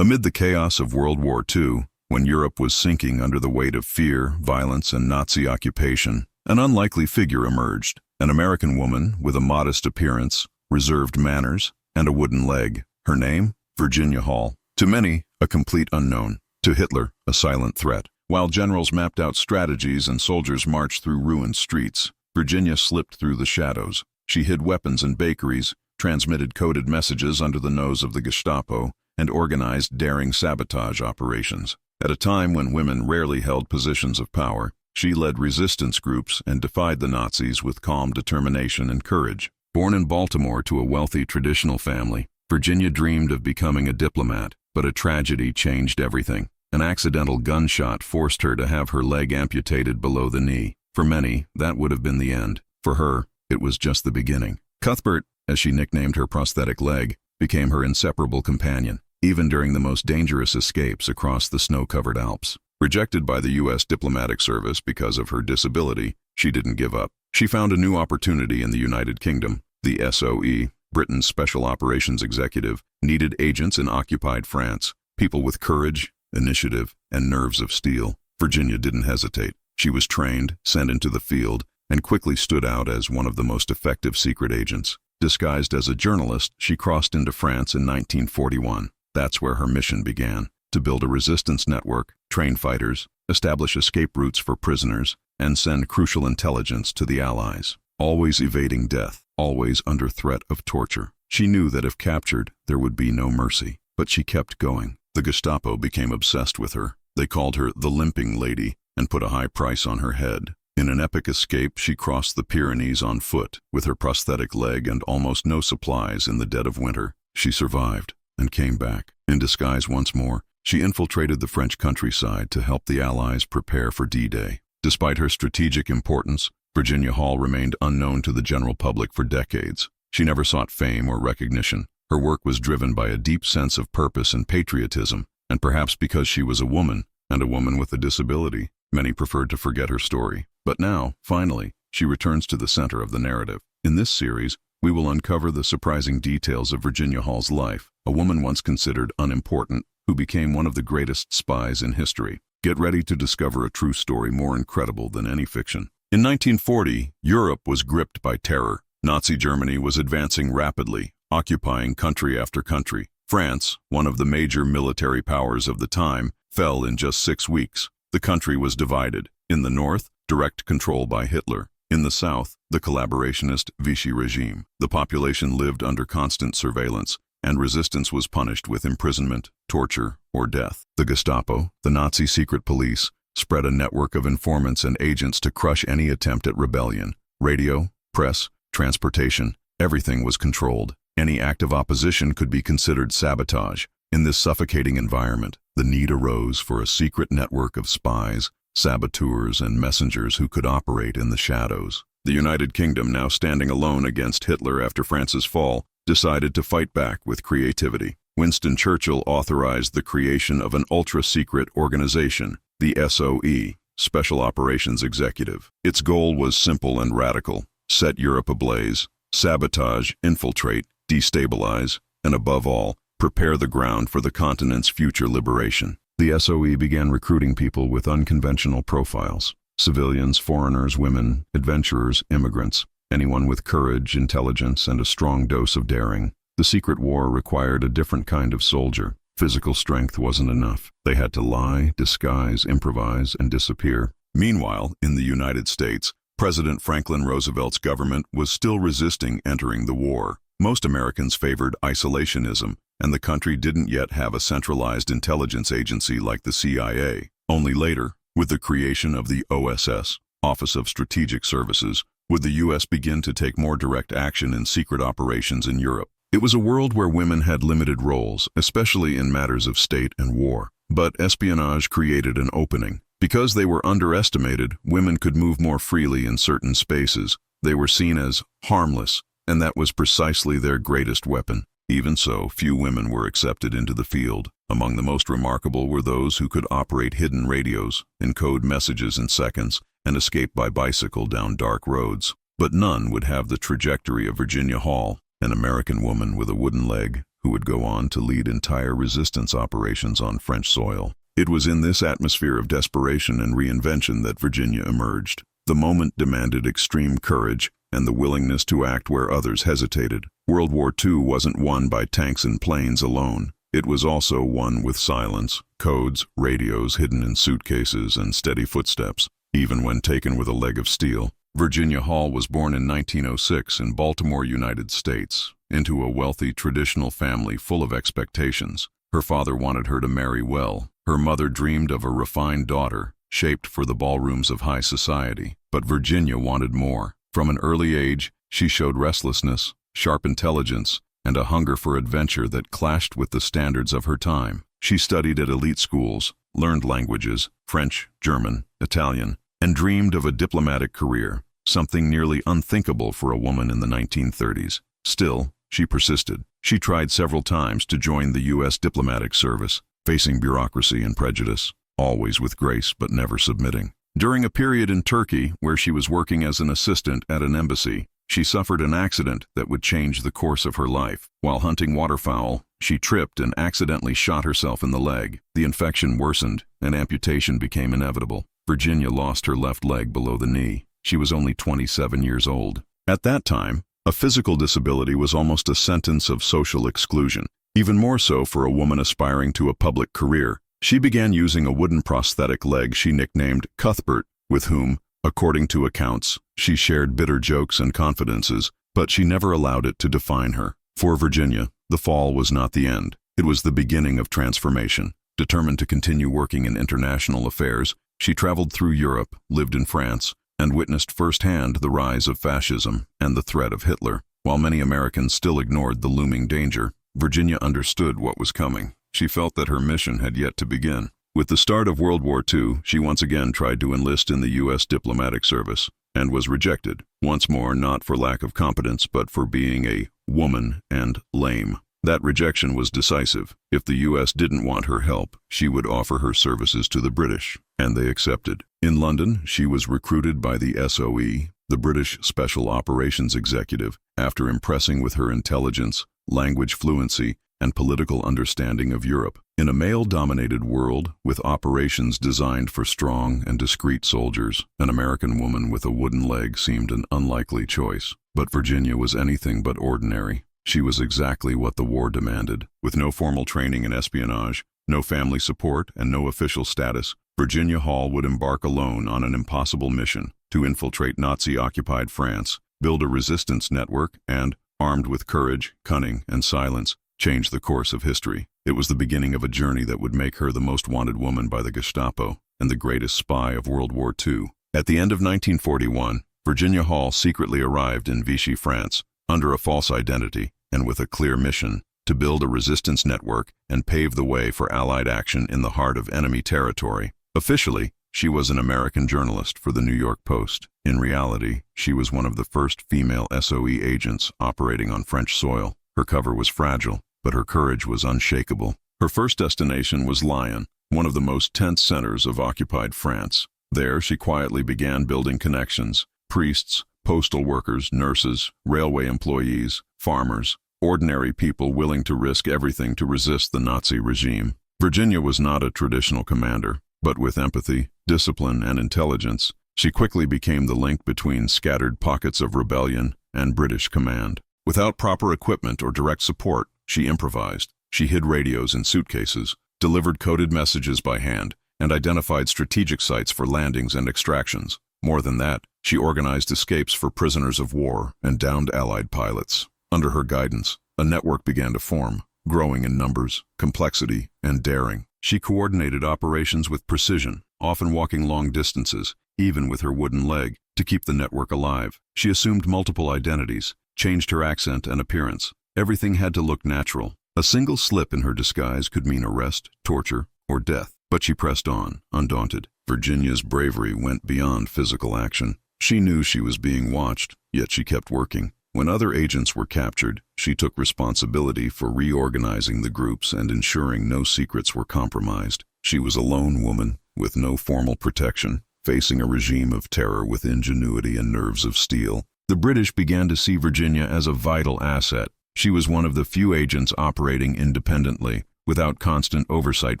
Amid the chaos of World War II, when Europe was sinking under the weight of fear, violence, and Nazi occupation, an unlikely figure emerged, an American woman with a modest appearance, reserved manners, and a wooden leg. Her name? Virginia Hall. To many, a complete unknown. To Hitler, a silent threat. While generals mapped out strategies and soldiers marched through ruined streets, Virginia slipped through the shadows. She hid weapons in bakeries, transmitted coded messages under the nose of the Gestapo, and organized daring sabotage operations. At a time when women rarely held positions of power, she led resistance groups and defied the Nazis with calm determination and courage. Born in Baltimore to a wealthy traditional family, Virginia dreamed of becoming a diplomat, but a tragedy changed everything. An accidental gunshot forced her to have her leg amputated below the knee. For many, that would have been the end. For her, it was just the beginning. Cuthbert, as she nicknamed her prosthetic leg, became her inseparable companion, even during the most dangerous escapes across the snow-covered Alps. Rejected by the U.S. diplomatic service because of her disability, she didn't give up. She found a new opportunity in the United Kingdom. The SOE, Britain's Special Operations Executive, needed agents in occupied France, people with courage, initiative, and nerves of steel. Virginia didn't hesitate. She was trained, sent into the field, and quickly stood out as one of the most effective secret agents. Disguised as a journalist, she crossed into France in 1941. That's where her mission began, to build a resistance network, train fighters, establish escape routes for prisoners, and send crucial intelligence to the Allies. Always evading death, always under threat of torture. She knew that if captured, there would be no mercy, but she kept going. The Gestapo became obsessed with her. They called her the Limping Lady and put a high price on her head. In an epic escape, she crossed the Pyrenees on foot, with her prosthetic leg and almost no supplies in the dead of winter. She survived and came back. In disguise once more, she infiltrated the French countryside to help the Allies prepare for D-Day. Despite her strategic importance, Virginia Hall remained unknown to the general public for decades. She never sought fame or recognition. Her work was driven by a deep sense of purpose and patriotism, and perhaps because she was a woman, and a woman with a disability, many preferred to forget her story. But now, finally, she returns to the center of the narrative. In this series, we will uncover the surprising details of Virginia Hall's life, a woman once considered unimportant, who became one of the greatest spies in history. Get ready to discover a true story more incredible than any fiction. In 1940, Europe was gripped by terror. Nazi Germany was advancing rapidly, occupying country after country. France, one of the major military powers of the time, fell in just 6 weeks. The country was divided. In the north, direct control by Hitler. In the south, the collaborationist Vichy regime. The population lived under constant surveillance, and resistance was punished with imprisonment, torture, or death. The Gestapo, the Nazi secret police, spread a network of informants and agents to crush any attempt at rebellion. Radio, press, transportation, everything was controlled. Any act of opposition could be considered sabotage. In this suffocating environment, the need arose for a secret network of spies, saboteurs, and messengers who could operate in the shadows. The United Kingdom, now standing alone against Hitler after France's fall, decided to fight back with creativity. Winston Churchill authorized the creation of an ultra-secret organization, the SOE, Special Operations Executive. Its goal was simple and radical: set Europe ablaze, sabotage, infiltrate, destabilize, and above all, prepare the ground for the continent's future liberation. The SOE began recruiting people with unconventional profiles: civilians, foreigners, women, adventurers, immigrants, anyone with courage, intelligence, and a strong dose of daring. The secret war required a different kind of soldier. Physical strength wasn't enough. They had to lie, disguise, improvise, and disappear. Meanwhile, in the United States, President Franklin Roosevelt's government was still resisting entering the war. Most Americans favored isolationism, and the country didn't yet have a centralized intelligence agency like the CIA. Only later, with the creation of the OSS, Office of Strategic Services, would the U.S. begin to take more direct action in secret operations in Europe. It was a world where women had limited roles, especially in matters of state and war. But espionage created an opening. Because they were underestimated, women could move more freely in certain spaces. They were seen as harmless, and that was precisely their greatest weapon. Even so, few women were accepted into the field. Among the most remarkable were those who could operate hidden radios, encode messages in seconds, and escape by bicycle down dark roads. But none would have the trajectory of Virginia Hall, an American woman with a wooden leg, who would go on to lead entire resistance operations on French soil. It was in this atmosphere of desperation and reinvention that Virginia emerged. The moment demanded extreme courage and the willingness to act where others hesitated. World War II wasn't won by tanks and planes alone. It was also won with silence, codes, radios hidden in suitcases, and steady footsteps, even when taken with a leg of steel. Virginia Hall was born in 1906 in Baltimore, United States, into a wealthy traditional family full of expectations. Her father wanted her to marry well. Her mother dreamed of a refined daughter, shaped for the ballrooms of high society. But Virginia wanted more. From an early age, she showed restlessness, sharp intelligence, and a hunger for adventure that clashed with the standards of her time. She studied at elite schools, learned languages, French, German, Italian, and dreamed of a diplomatic career, something nearly unthinkable for a woman in the 1930s. Still, she persisted. She tried several times to join the U.S. diplomatic service, facing bureaucracy and prejudice, always with grace but never submitting. During a period in Turkey where she was working as an assistant at an embassy, she suffered an accident that would change the course of her life. While hunting waterfowl, she tripped and accidentally shot herself in the leg. The infection worsened, and amputation became inevitable. Virginia lost her left leg below the knee. She was only 27 years old. At that time, a physical disability was almost a sentence of social exclusion, even more so for a woman aspiring to a public career. She began using a wooden prosthetic leg she nicknamed Cuthbert, with whom, according to accounts, she shared bitter jokes and confidences, but she never allowed it to define her. For Virginia, the fall was not the end. It was the beginning of transformation. Determined to continue working in international affairs, she traveled through Europe, lived in France, and witnessed firsthand the rise of fascism and the threat of Hitler. While many Americans still ignored the looming danger, Virginia understood what was coming. She felt that her mission had yet to begin. With the start of World War II, she once again tried to enlist in the U.S. diplomatic service, and was rejected, once more not for lack of competence but for being a woman and lame. That rejection was decisive. If the U.S. didn't want her help, she would offer her services to the British, and they accepted. In London, she was recruited by the SOE, the British Special Operations Executive, after impressing with her intelligence, language fluency, and political understanding of Europe. In a male-dominated world, with operations designed for strong and discreet soldiers, an American woman with a wooden leg seemed an unlikely choice. But Virginia was anything but ordinary. She was exactly what the war demanded. With no formal training in espionage, no family support, and no official status, Virginia Hall would embark alone on an impossible mission to infiltrate Nazi-occupied France, build a resistance network, and, armed with courage, cunning, and silence, change the course of history. It was the beginning of a journey that would make her the most wanted woman by the Gestapo and the greatest spy of World War II. At the end of 1941, Virginia Hall secretly arrived in Vichy, France, under a false identity and with a clear mission to build a resistance network and pave the way for Allied action in the heart of enemy territory. Officially, she was an American journalist for the New York Post. In reality, she was one of the first female SOE agents operating on French soil. Her cover was fragile, but her courage was unshakable. Her first destination was Lyon, one of the most tense centers of occupied France. There, she quietly began building connections: priests, postal workers, nurses, railway employees, farmers, ordinary people willing to risk everything to resist the Nazi regime. Virginia was not a traditional commander, but with empathy, discipline, and intelligence, she quickly became the link between scattered pockets of rebellion and British command. Without proper equipment or direct support, she improvised. She hid radios in suitcases, delivered coded messages by hand, and identified strategic sites for landings and extractions. More than that, she organized escapes for prisoners of war and downed Allied pilots. Under her guidance, a network began to form, growing in numbers, complexity, and daring. She coordinated operations with precision, often walking long distances, even with her wooden leg, to keep the network alive. She assumed multiple identities, changed her accent and appearance. Everything had to look natural. A single slip in her disguise could mean arrest, torture, or death. But she pressed on, undaunted. Virginia's bravery went beyond physical action. She knew she was being watched, yet she kept working. When other agents were captured, she took responsibility for reorganizing the groups and ensuring no secrets were compromised. She was a lone woman, with no formal protection, facing a regime of terror with ingenuity and nerves of steel. The British began to see Virginia as a vital asset. She was one of the few agents operating independently, without constant oversight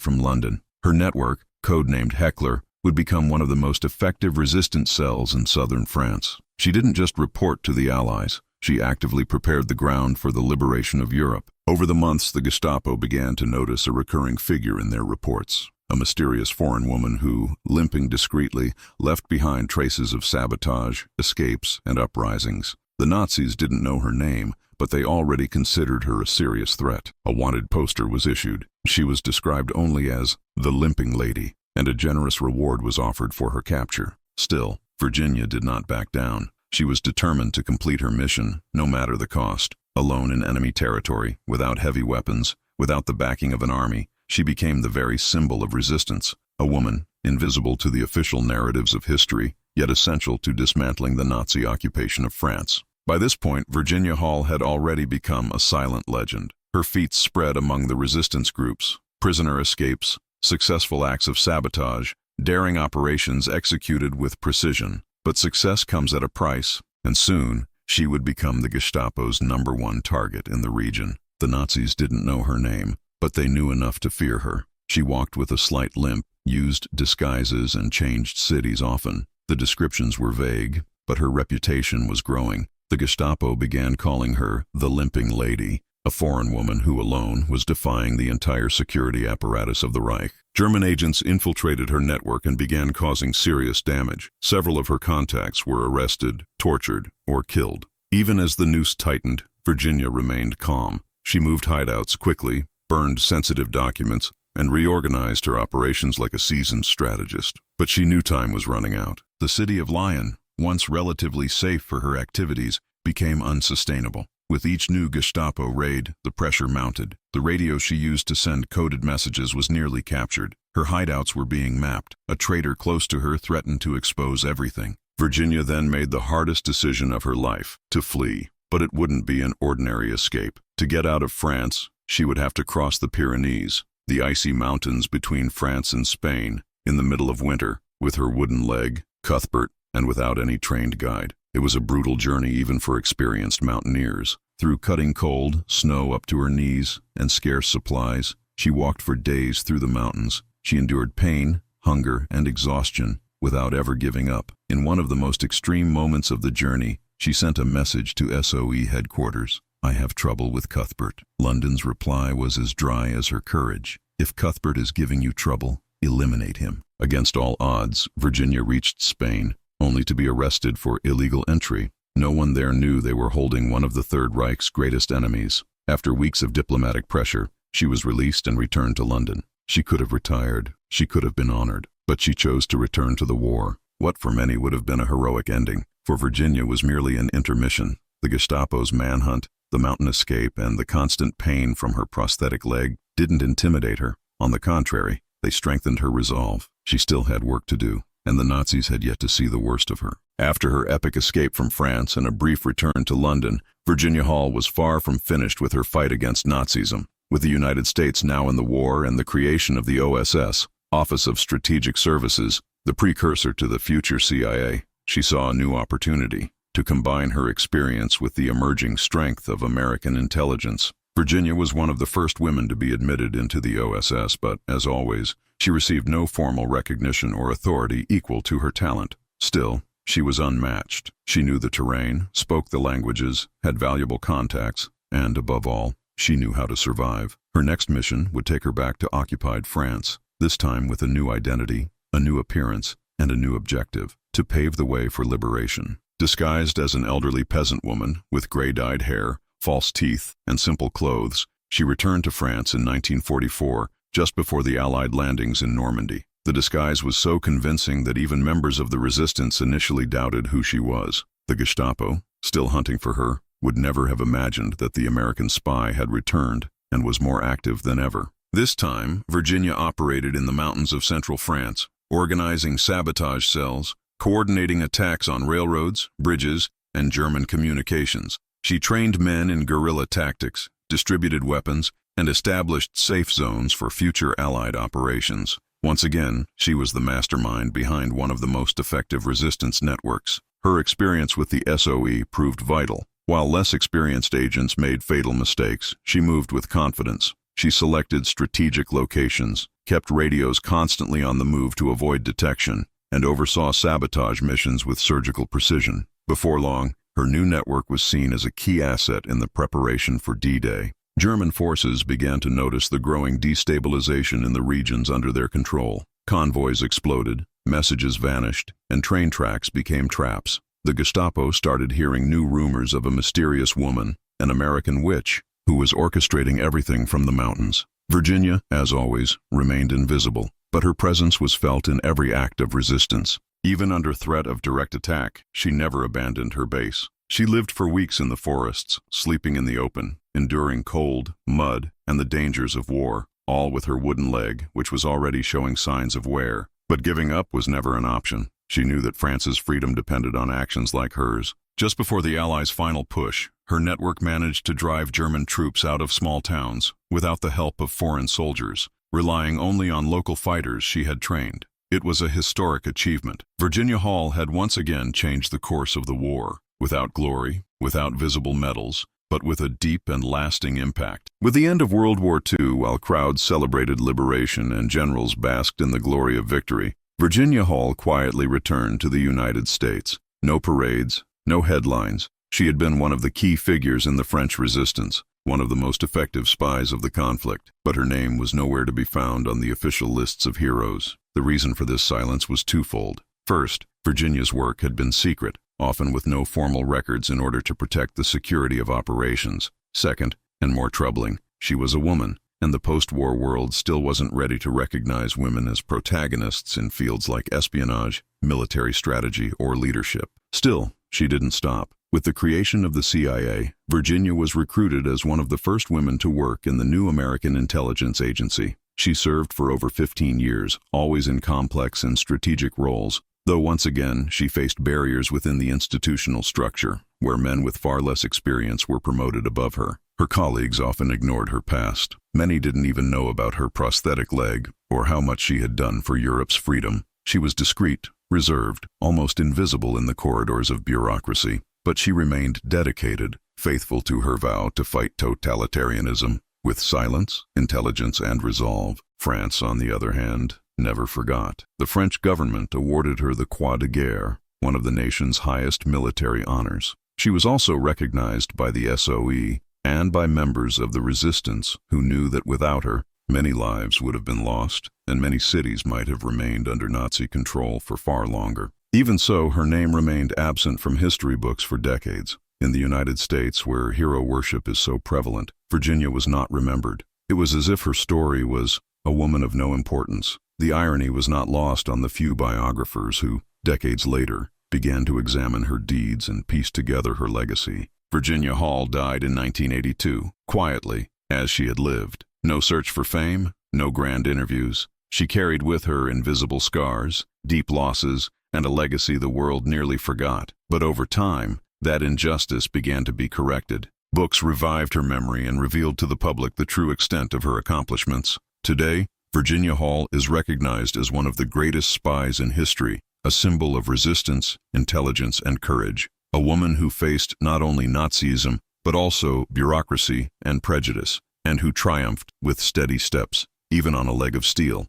from London. Her network, codenamed Heckler, would become one of the most effective resistance cells in southern France. She didn't just report to the Allies. She actively prepared the ground for the liberation of Europe. Over the months, the Gestapo began to notice a recurring figure in their reports. A mysterious foreign woman who, limping discreetly, left behind traces of sabotage, escapes, and uprisings. The Nazis didn't know her name, but they already considered her a serious threat. A wanted poster was issued. She was described only as the limping lady, and a generous reward was offered for her capture. Still, Virginia did not back down. She was determined to complete her mission, no matter the cost. Alone in enemy territory, without heavy weapons, without the backing of an army, she became the very symbol of resistance. A woman, invisible to the official narratives of history, yet essential to dismantling the Nazi occupation of France. By this point, Virginia Hall had already become a silent legend. Her feats spread among the resistance groups, prisoner escapes, successful acts of sabotage, daring operations executed with precision. But success comes at a price, and soon she would become the Gestapo's #1 target in the region. The Nazis didn't know her name, but they knew enough to fear her. She walked with a slight limp, used disguises, and changed cities often. The descriptions were vague, but her reputation was growing. The Gestapo began calling her the limping lady, a foreign woman who alone was defying the entire security apparatus of the Reich. German agents infiltrated her network and began causing serious damage. Several of her contacts were arrested, tortured, or killed. Even as the noose tightened, Virginia remained calm. She moved hideouts quickly, burned sensitive documents, and reorganized her operations like a seasoned strategist. But she knew time was running out. The city of Lyon, once relatively safe for her activities, became unsustainable. With each new Gestapo raid, the pressure mounted. The radio she used to send coded messages was nearly captured. Her hideouts were being mapped. A traitor close to her threatened to expose everything. Virginia then made the hardest decision of her life, to flee. But it wouldn't be an ordinary escape. To get out of France, she would have to cross the Pyrenees, the icy mountains between France and Spain, in the middle of winter, with her wooden leg, Cuthbert, and without any trained guide. It was a brutal journey even for experienced mountaineers. Through cutting cold, snow up to her knees, and scarce supplies, she walked for days through the mountains. She endured pain, hunger, and exhaustion without ever giving up. In one of the most extreme moments of the journey, she sent a message to SOE headquarters. "I have trouble with Cuthbert." London's reply was as dry as her courage. "If Cuthbert is giving you trouble, eliminate him." Against all odds, Virginia reached Spain, only to be arrested for illegal entry. No one there knew they were holding one of the Third Reich's greatest enemies. After weeks of diplomatic pressure, she was released and returned to London. She could have retired. She could have been honored. But she chose to return to the war. What for many would have been a heroic ending, for Virginia was merely an intermission. The Gestapo's manhunt, the mountain escape, and the constant pain from her prosthetic leg didn't intimidate her. On the contrary, they strengthened her resolve. She still had work to do, and the Nazis had yet to see the worst of her. After her epic escape from France and a brief return to London, Virginia Hall was far from finished with her fight against Nazism. With the United States now in the war and the creation of the OSS, Office of Strategic Services, the precursor to the future CIA, she saw a new opportunity to combine her experience with the emerging strength of American intelligence. Virginia was one of the first women to be admitted into the OSS, but, as always, she received no formal recognition or authority equal to her talent. Still, she was unmatched. She knew the terrain, spoke the languages, had valuable contacts, and, above all, she knew how to survive. Her next mission would take her back to occupied France, this time with a new identity, a new appearance, and a new objective: to pave the way for liberation. Disguised as an elderly peasant woman with gray-dyed hair, false teeth, and simple clothes, she returned to France in 1944, just before the Allied landings in Normandy. The disguise was so convincing that even members of the resistance initially doubted who she was. The Gestapo, still hunting for her, would never have imagined that the American spy had returned and was more active than ever. This time, Virginia operated in the mountains of central France, organizing sabotage cells, coordinating attacks on railroads, bridges, and German communications. She trained men in guerrilla tactics, distributed weapons, and established safe zones for future Allied operations. Once again, she was the mastermind behind one of the most effective resistance networks. Her experience with the SOE proved vital. While less experienced agents made fatal mistakes, she moved with confidence. She selected strategic locations, kept radios constantly on the move to avoid detection, and oversaw sabotage missions with surgical precision. Before long, her new network was seen as a key asset in the preparation for D-Day. German forces began to notice the growing destabilization in the regions under their control. Convoys exploded, messages vanished, and train tracks became traps. The Gestapo started hearing new rumors of a mysterious woman, an American witch, who was orchestrating everything from the mountains. Virginia, as always, remained invisible, but her presence was felt in every act of resistance. Even under threat of direct attack, she never abandoned her base. She lived for weeks in the forests, sleeping in the open, enduring cold, mud, and the dangers of war, all with her wooden leg, which was already showing signs of wear. But giving up was never an option. She knew that France's freedom depended on actions like hers. Just before the Allies' final push, her network managed to drive German troops out of small towns, without the help of foreign soldiers, relying only on local fighters she had trained. It was a historic achievement. Virginia Hall had once again changed the course of the war, without glory, without visible medals, but with a deep and lasting impact. With the end of World War II, while crowds celebrated liberation and generals basked in the glory of victory, Virginia Hall quietly returned to the United States. No parades, no headlines. She had been one of the key figures in the French resistance, one of the most effective spies of the conflict, but her name was nowhere to be found on the official lists of heroes. The reason for this silence was twofold. First, Virginia's work had been secret, often with no formal records in order to protect the security of operations. Second, and more troubling, she was a woman, and the post-war world still wasn't ready to recognize women as protagonists in fields like espionage, military strategy, or leadership. Still, she didn't stop. With the creation of the CIA, Virginia was recruited as one of the first women to work in the new American intelligence agency. She served for over 15 years, always in complex and strategic roles, though once again she faced barriers within the institutional structure, where men with far less experience were promoted above her. Her colleagues often ignored her past. Many didn't even know about her prosthetic leg, or how much she had done for Europe's freedom. She was discreet, reserved, almost invisible in the corridors of bureaucracy, but she remained dedicated, faithful to her vow to fight totalitarianism, with silence, intelligence, and resolve. France, on the other hand, never forgot. The French government awarded her the Croix de Guerre, one of the nation's highest military honors. She was also recognized by the SOE and by members of the resistance who knew that without her, many lives would have been lost, and many cities might have remained under Nazi control for far longer. Even so, her name remained absent from history books for decades. In the United States, where hero worship is so prevalent, Virginia was not remembered. It was as if her story was a woman of no importance. The irony was not lost on the few biographers who, decades later, began to examine her deeds and piece together her legacy. Virginia Hall died in 1982, quietly, as she had lived. No search for fame, no grand interviews. She carried with her invisible scars, deep losses, and a legacy the world nearly forgot. But over time, that injustice began to be corrected. Books revived her memory and revealed to the public the true extent of her accomplishments. Today, Virginia Hall is recognized as one of the greatest spies in history, a symbol of resistance, intelligence, and courage. A woman who faced not only Nazism, but also bureaucracy and prejudice, and who triumphed with steady steps, even on a leg of steel.